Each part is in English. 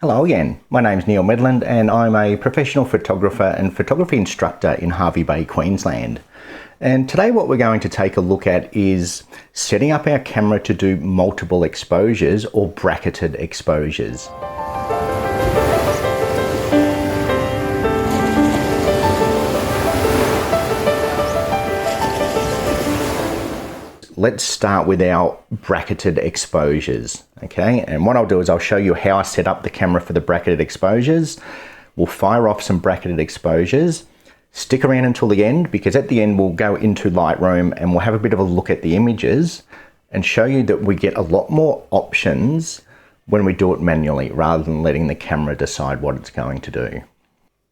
Hello again, my name's Neil Medland and I'm a professional photographer and photography instructor in Hervey Bay, Queensland. And today what we're going to take a look at is setting up our camera to do multiple exposures or bracketed exposures. Let's start with our bracketed exposures, okay? And what I'll do is I'll show you how I set up the camera for the bracketed exposures. We'll fire off some bracketed exposures. Stick around until the end, because at the end we'll go into Lightroom and we'll have a bit of a look at the images and show you that we get a lot more options when we do it manually rather than letting the camera decide what it's going to do.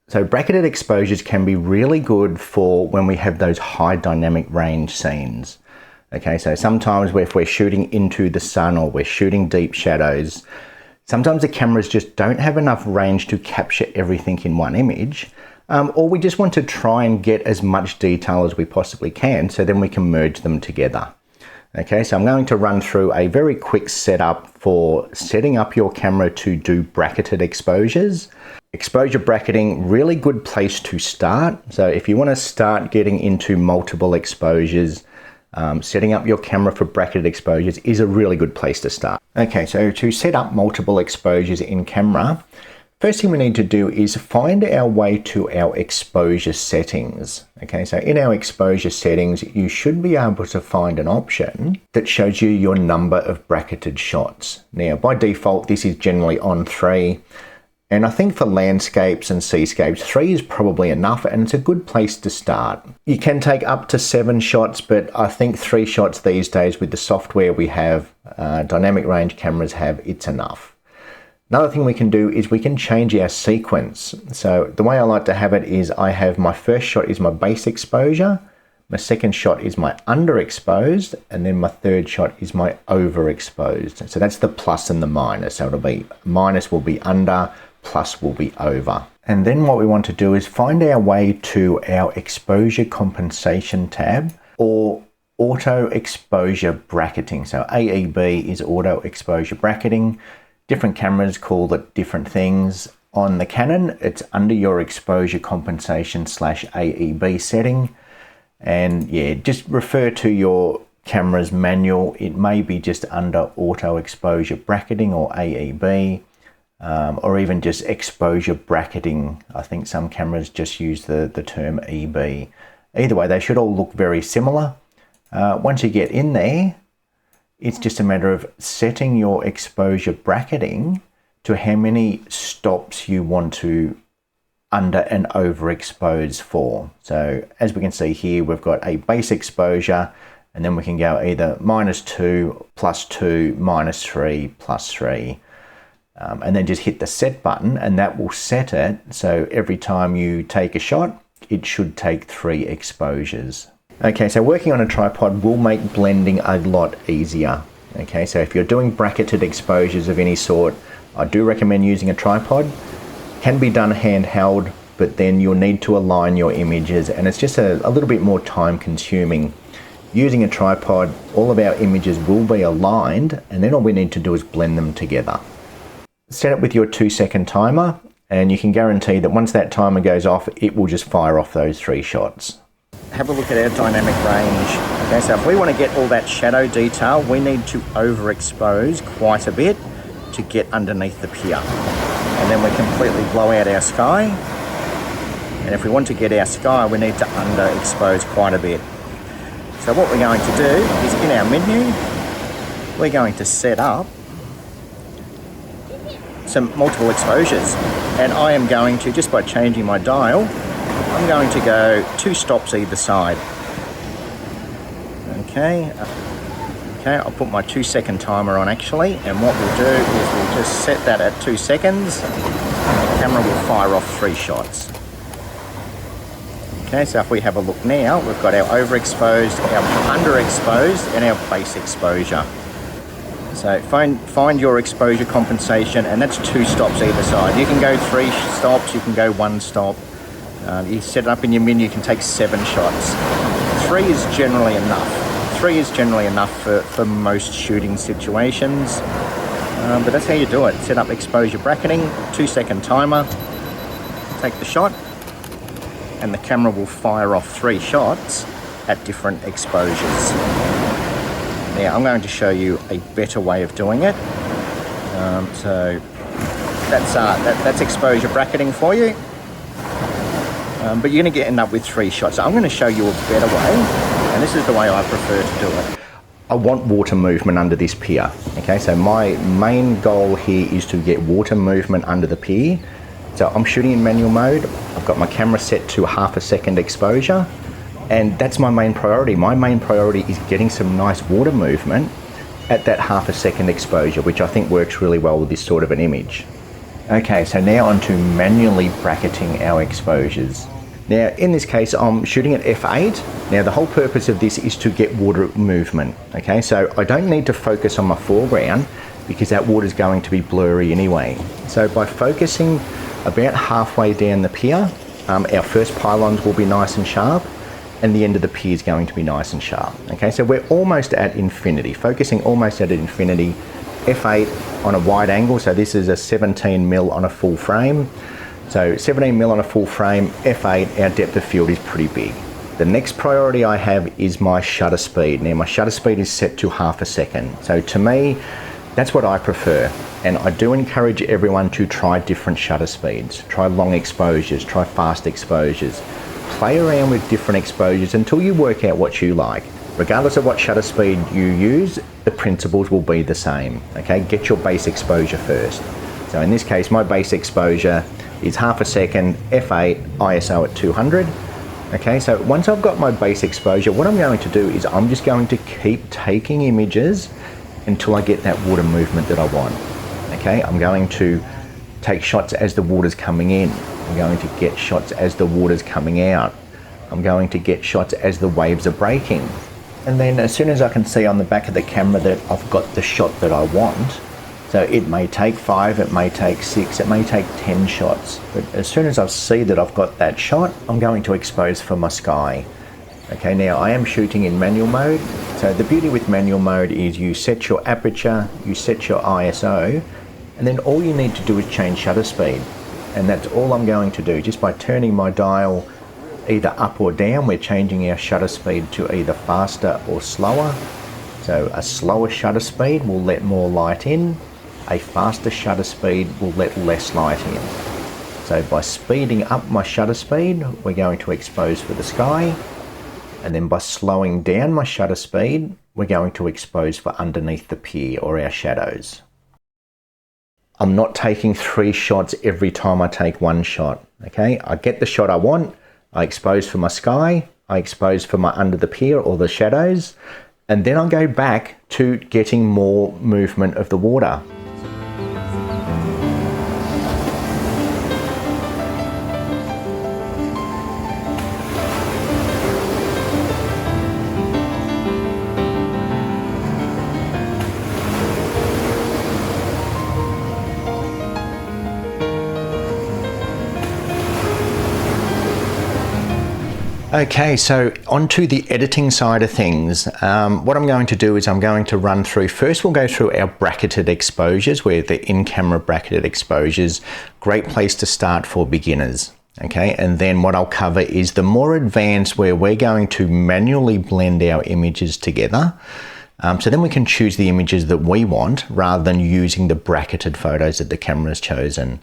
So bracketed exposures can be really good for when we have those high dynamic range scenes. Okay, so sometimes if we're shooting into the sun or we're shooting deep shadows, sometimes the cameras just don't have enough range to capture everything in one image, or we just want to try and get as much detail as we possibly can, so then we can merge them together. Okay, so I'm going to run through a very quick setup for setting up your camera to do bracketed exposures. Exposure bracketing, really good place to start. So if you want to start getting into multiple exposures, setting up your camera for bracketed exposures is a really good place to start. Okay, so to set up multiple exposures in camera, first thing we need to do is find our way to our exposure settings. Okay, so in our exposure settings, you should be able to find an option that shows you your number of bracketed shots. Now, by default, this is generally on 3. And I think for landscapes and seascapes, 3 is probably enough, and it's a good place to start. You can take up to 7 shots, but I think 3 shots these days with the software we have, dynamic range cameras have, it's enough. Another thing we can do is we can change our sequence. So the way I like to have it is I have my first shot is my base exposure, my second shot is my underexposed, and then my third shot is my overexposed. So that's the plus and the minus. So it'll be minus will be under, plus will be over. And then what we want to do is find our way to our exposure compensation tab or auto exposure bracketing. So AEB is auto exposure bracketing. Different cameras call it different things. On the Canon, it's under your exposure compensation /AEB setting. And yeah, just refer to your camera's manual. It may be just under auto exposure bracketing or AEB. Or even just exposure bracketing. I think some cameras just use the term EB. Either way, they should all look very similar. Once you get in there, it's just a matter of setting your exposure bracketing to how many stops you want to under and overexpose for. So as we can see here, we've got a base exposure, and then we can go either -2, +2, -3, +3. And then just hit the set button, and that will set it so every time you take a shot, it should take 3 exposures. Okay, so working on a tripod will make blending a lot easier. Okay, so if you're doing bracketed exposures of any sort, I do recommend using a tripod. Can be done handheld, but then you'll need to align your images, and it's just a little bit more time consuming. Using a tripod, all of our images will be aligned, and then all we need to do is blend them together. Set it with your 2-second timer, and you can guarantee that once that timer goes off, it will just fire off those 3 shots. Have a look at our dynamic range. Okay, so if we want to get all that shadow detail, we need to overexpose quite a bit to get underneath the pier. And then we completely blow out our sky. And if we want to get our sky, we need to underexpose quite a bit. So what we're going to do is in our menu, we're going to set up some multiple exposures, and I am going to, just by changing my dial, I'm going to go 2 stops either side. Okay, I'll put my 2-second timer on actually, and what we'll do is we'll just set that at 2 seconds, and the camera will fire off 3 shots. Okay, so if we have a look now, we've got our overexposed, our underexposed, and our base exposure. So find your exposure compensation, and that's 2 stops either side. You can go 3 stops, you can go 1 stop. You set it up in your menu, you can take 7 shots. 3 is generally enough. 3 is generally enough for most shooting situations. But that's how you do it. Set up exposure bracketing, 2-second timer, take the shot, and the camera will fire off 3 shots at different exposures. Now I'm going to show you a better way of doing it. So that's exposure bracketing for you. But you're going to end up with 3 shots. So I'm going to show you a better way, and this is the way I prefer to do it. I want water movement under this pier. Okay, so my main goal here is to get water movement under the pier. So I'm shooting in manual mode. I've got my camera set to 1/2 second exposure, and that's my main priority. My main priority is getting some nice water movement at that 1/2 second exposure, which I think works really well with this sort of an image. Okay, so now on to manually bracketing our exposures. Now, in this case, I'm shooting at f8. Now, the whole purpose of this is to get water movement, okay? So I don't need to focus on my foreground because that water is going to be blurry anyway. So by focusing about halfway down the pier, our first pylons will be nice and sharp, and the end of the pier is going to be nice and sharp, okay? So we're almost at infinity, focusing almost at infinity. f8 on a wide angle, so this is a 17mm on a full frame. So 17mm on a full frame, f8, our depth of field is pretty big. The next priority I have is my shutter speed. Now my shutter speed is set to 1/2 second. So to me, that's what I prefer. And I do encourage everyone to try different shutter speeds. Try long exposures, try fast exposures. Play around with different exposures until you work out what you like. Regardless of what shutter speed you use, the principles will be the same. Okay, get your base exposure first. So in this case, my base exposure is 1/2 second, f8, ISO at 200. Okay, so once I've got my base exposure, what I'm going to do is I'm just going to keep taking images until I get that water movement that I want. Okay, I'm going to take shots as the water's coming in. I'm going to get shots as the water's coming out. I'm going to get shots as the waves are breaking. And then as soon as I can see on the back of the camera that I've got the shot that I want, so it may take 5, it may take 6, it may take 10 shots. But as soon as I see that I've got that shot, I'm going to expose for my sky. Okay, now I am shooting in manual mode. So the beauty with manual mode is you set your aperture, you set your ISO, and then all you need to do is change shutter speed. And that's all I'm going to do. Just by turning my dial either up or down, we're changing our shutter speed to either faster or slower. So a slower shutter speed will let more light in. A faster shutter speed will let less light in. So by speeding up my shutter speed, we're going to expose for the sky. And then by slowing down my shutter speed, we're going to expose for underneath the pier or our shadows. I'm not taking 3 shots every time I take 1 shot. Okay, I get the shot I want, I expose for my sky, I expose for my under the pier or the shadows, and then I go back to getting more movement of the water. Okay, so onto the editing side of things. What I'm going to do is I'm going to run through, first we'll go through our bracketed exposures, where the in-camera bracketed exposures, great place to start for beginners. Okay, and then what I'll cover is the more advanced, where we're going to manually blend our images together. So then we can choose the images that we want rather than using the bracketed photos that the camera's chosen.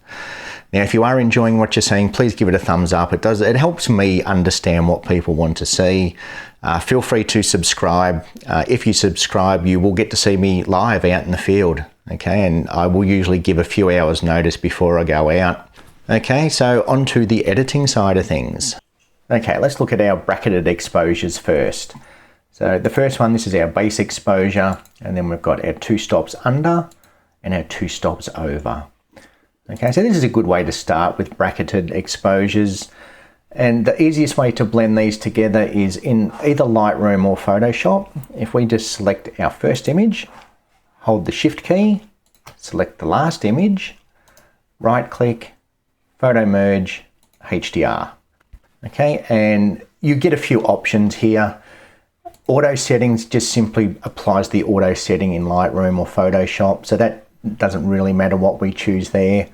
Now, if you are enjoying what you're seeing, please give it a thumbs up. It helps me understand what people want to see. Feel free to subscribe. If you subscribe, you will get to see me live out in the field. Okay, and I will usually give a few hours notice before I go out. Okay, so onto the editing side of things. Okay, let's look at our bracketed exposures first. So the first one, this is our base exposure, and then we've got our 2 stops under and our 2 stops over. Okay, so this is a good way to start with bracketed exposures. And the easiest way to blend these together is in either Lightroom or Photoshop. If we just select our first image, hold the Shift key, select the last image, right click, Photo Merge, HDR. Okay, and you get a few options here. Auto settings just simply applies the auto setting in Lightroom or Photoshop. So that It doesn't really matter what we choose there.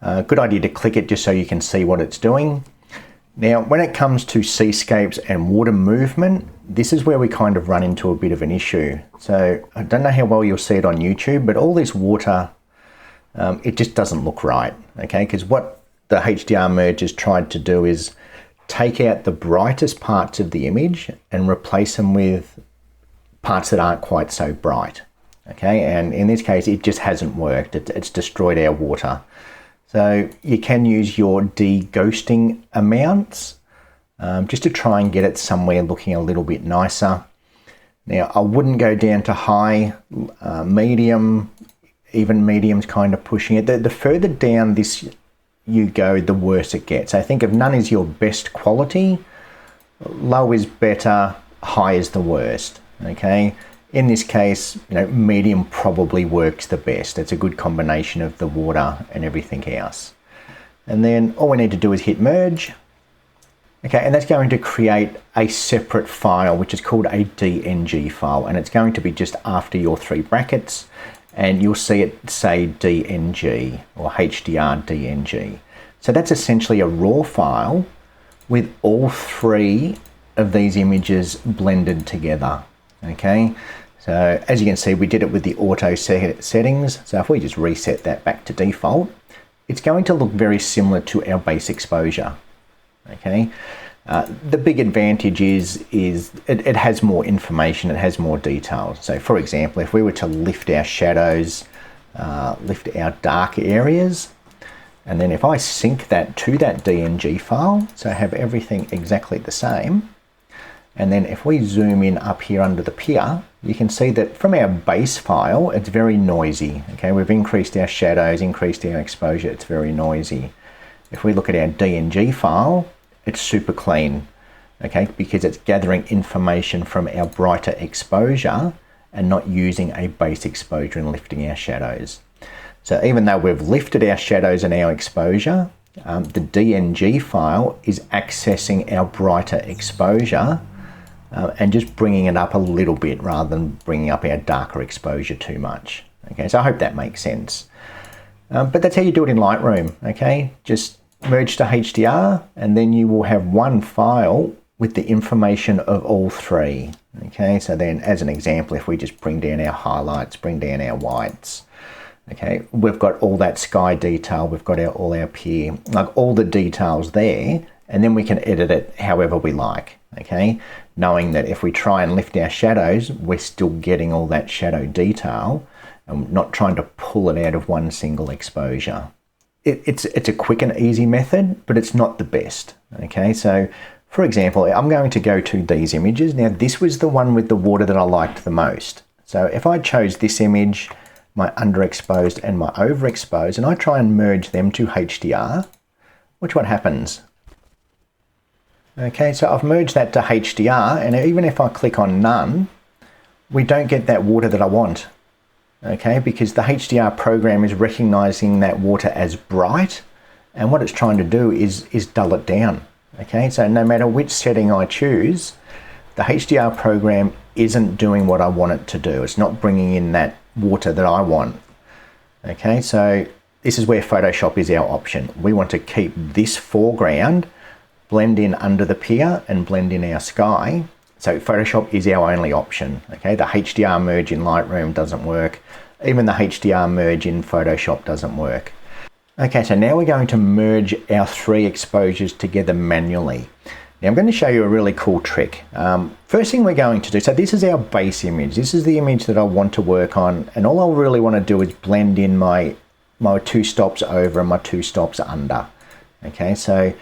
Good idea to click it just so you can see what it's doing. Now, when it comes to seascapes and water movement, this is where we kind of run into a bit of an issue. So I don't know how well you'll see it on YouTube, but all this water, it just doesn't look right, okay? Because what the HDR mergers tried to do is take out the brightest parts of the image and replace them with parts that aren't quite so bright, okay? And in this case, it just hasn't worked. It's destroyed our water. So you can use your de-ghosting amounts just to try and get it somewhere looking a little bit nicer. Now, I wouldn't go down to high, medium, even medium's kind of pushing it. The further down this you go, the worse it gets. I think if none is your best quality, low is better, high is the worst, okay? In this case, medium probably works the best. It's a good combination of the water and everything else. And then all we need to do is hit merge. Okay, and that's going to create a separate file, which is called a DNG file. And it's going to be just after your 3 brackets. And you'll see it say DNG or HDR DNG. So that's essentially a raw file with all 3 of these images blended together. Okay. So as you can see, we did it with the auto settings. So if we just reset that back to default, it's going to look very similar to our base exposure. Okay. The big advantage is it has more information, it has more details. So for example, if we were to lift our shadows, lift our dark areas, and then if I sync that to that DNG file, so have everything exactly the same, and then if we zoom in up here under the pier, you can see that from our base file, it's very noisy. Okay, we've increased our shadows, increased our exposure, it's very noisy. If we look at our DNG file, it's super clean, okay, because it's gathering information from our brighter exposure and not using a base exposure and lifting our shadows. So even though we've lifted our shadows and our exposure, the DNG file is accessing our brighter exposure and just bringing it up a little bit rather than bringing up our darker exposure too much. Okay, so I hope that makes sense. But that's how you do it in Lightroom, okay? Just merge to HDR and then you will have one file with the information of all 3. Okay, so then as an example, if we just bring down our highlights, bring down our whites, okay, we've got all that sky detail, we've got all our pier, like all the details there, and then we can edit it however we like, okay? Knowing that if we try and lift our shadows, we're still getting all that shadow detail and not trying to pull it out of one single exposure. It's a quick and easy method, but it's not the best, okay? So for example, I'm going to go to these images. Now this was the one with the water that I liked the most. So if I chose this image, my underexposed and my overexposed, and I try and merge them to HDR, watch what happens. Okay, so I've merged that to HDR, and even if I click on none, we don't get that water that I want. Okay, because the HDR program is recognizing that water as bright, and what it's trying to do is dull it down. Okay, so no matter which setting I choose, the HDR program isn't doing what I want it to do. It's not bringing in that water that I want. Okay, so this is where Photoshop is our option. We want to keep this foreground, blend in under the pier and blend in our sky. So Photoshop is our only option. Okay, the HDR merge in Lightroom doesn't work. Even the HDR merge in Photoshop doesn't work. Okay, so now we're going to merge our 3 exposures together manually. Now I'm going to show you a really cool trick. First thing we're going to do, so this is our base image. This is the image that I want to work on, and all I really want to do is blend in my 2 stops over and my 2 stops under. Okay, so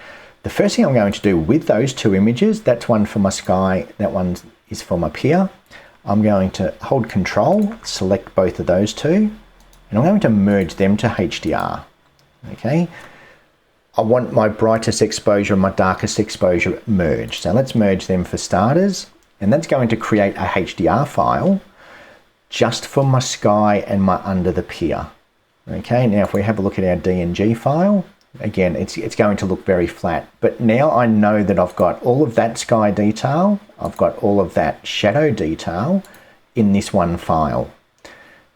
the first thing I'm going to do with those 2 images, that's one for my sky, that one is for my pier. I'm going to hold Control, select both of those 2, and I'm going to merge them to HDR. Okay, I want my brightest exposure and my darkest exposure merged. So let's merge them for starters, and that's going to create a HDR file just for my sky and my under the pier. Okay, now if we have a look at our DNG file, again, it's going to look very flat, but now I know that I've got all of that sky detail, I've got all of that shadow detail in this one file.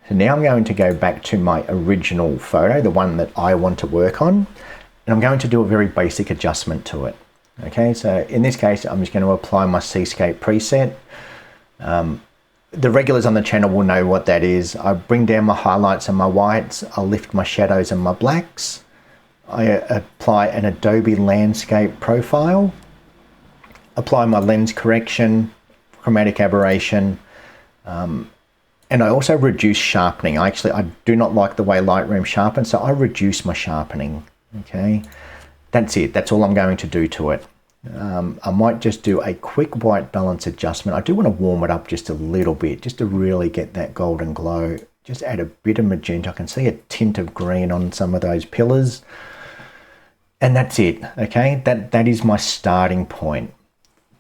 So now I'm going to go back to my original photo, the one that I want to work on, and I'm going to do a very basic adjustment to it. Okay, so in this case, I'm just going to apply my seascape preset. The regulars on the channel will know what that is. I bring down my highlights and my whites, I'll lift my shadows and my blacks. I apply an Adobe landscape profile, apply my lens correction, chromatic aberration, and I also reduce sharpening. I do not like the way Lightroom sharpens, so I reduce my sharpening. Okay, that's it. That's all I'm going to do to it. I might just do a quick white balance adjustment. I do want to warm it up just a little bit, just to really get that golden glow. Just add a bit of magenta. I can see a tint of green on some of those pillars. And that's it, okay? That is my starting point.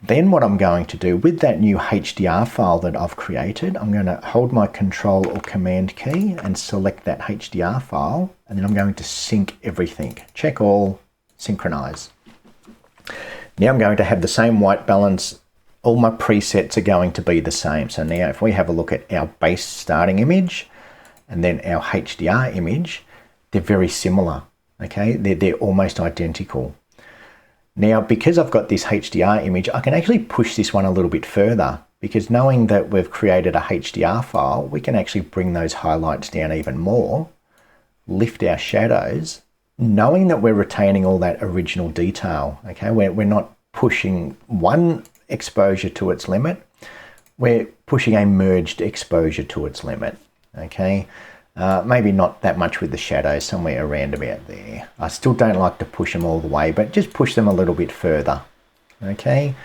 Then what I'm going to do with that new HDR file that I've created, I'm going to hold my Control or Command key and select that HDR file, and then I'm going to sync everything. Check all, synchronize. Now I'm going to have the same white balance. All my presets are going to be the same. So now if we have a look at our base starting image and then our HDR image, they're very similar, okay? They're almost identical. Now, because I've got this HDR image, I can actually push this one a little bit further, because knowing that we've created a HDR file, we can actually bring those highlights down even more, lift our shadows, knowing that we're retaining all that original detail, okay? We're not pushing one exposure to its limit, we're pushing a merged exposure to its limit, okay? Maybe not that much with the shadows, somewhere around about there. I still don't like to push them all the way, but just push them a little bit further, okay?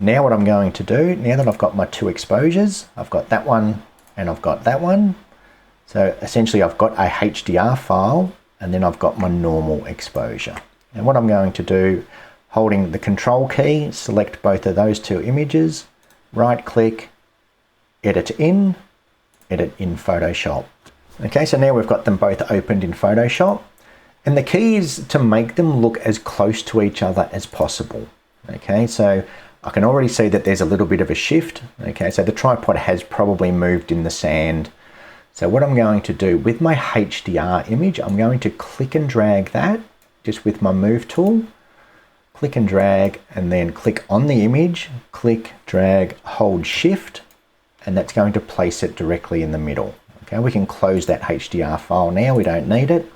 Now what I'm going to do, now that I've got my two exposures, I've got that one and I've got that one. So essentially I've got a HDR file and then I've got my normal exposure. And what I'm going to do, holding the Control key, select both of those two images, right click, edit in Photoshop. Okay, so now we've got them both opened in Photoshop, and the key is to make them look as close to each other as possible. Okay, so I can already see that there's a little bit of a shift. Okay, so the tripod has probably moved in the sand. So what I'm going to do with my HDR image, I'm going to click and drag that just with my move tool, click and drag, and then click on the image, click, drag, hold shift, and that's going to place it directly in the middle. Okay, we can close that HDR file now, we don't need it.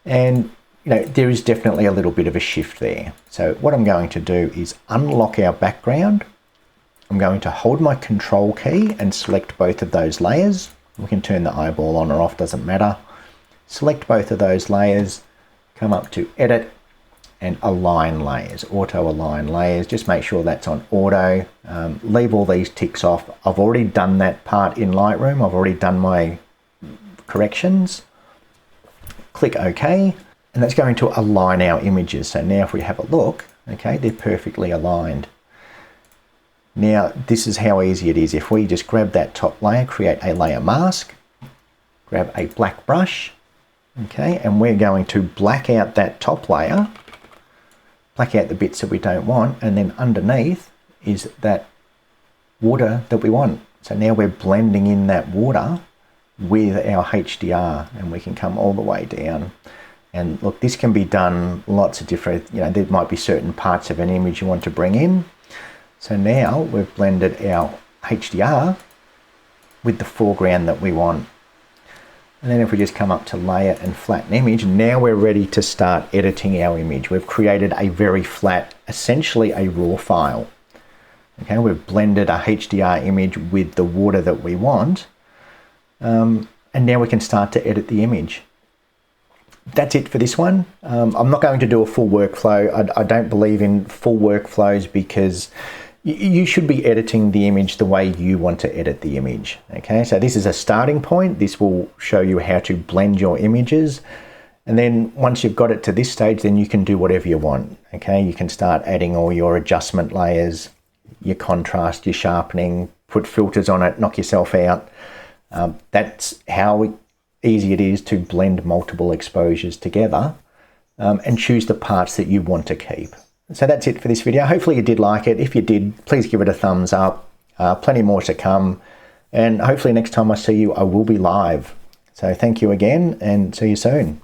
And you know, there is definitely a little bit of a shift there. So what I'm going to do is unlock our background. I'm going to hold my Control key and select both of those layers. We can turn the eyeball on or off, doesn't matter. Select both of those layers, come up to Edit and Align Layers, Auto Align Layers. Just make sure that's on Auto. Leave all these ticks off. I've already done that part in Lightroom. I've already done my corrections. Click OK, and that's going to align our images. So now if we have a look, okay, they're perfectly aligned. Now, this is how easy it is. If we just grab that top layer, create a layer mask, grab a black brush, okay, and we're going to black out that top layer, black out the bits that we don't want, and then underneath is that water that we want. So now we're blending in that water with our HDR, and we can come all the way down. And look, this can be done lots of different, you know, there might be certain parts of an image you want to bring in. So now we've blended our HDR with the foreground that we want. And then if we just come up to layer and flatten image, now we're ready to start editing our image. We've created a very flat, essentially a raw file. Okay, we've blended a HDR image with the water that we want. And now we can start to edit the image. That's it for this one. I'm not going to do a full workflow. I don't believe in full workflows because you should be editing the image the way you want to edit the image. Okay, so this is a starting point. This will show you how to blend your images. And then once you've got it to this stage, then you can do whatever you want. Okay, you can start adding all your adjustment layers, your contrast, your sharpening, put filters on it, knock yourself out. That's how easy it is to blend multiple exposures together and choose the parts that you want to keep. So that's it for this video. Hopefully you did like it. If you did, please give it a thumbs up. Plenty more to come. And hopefully next time I see you, I will be live. So thank you again and see you soon.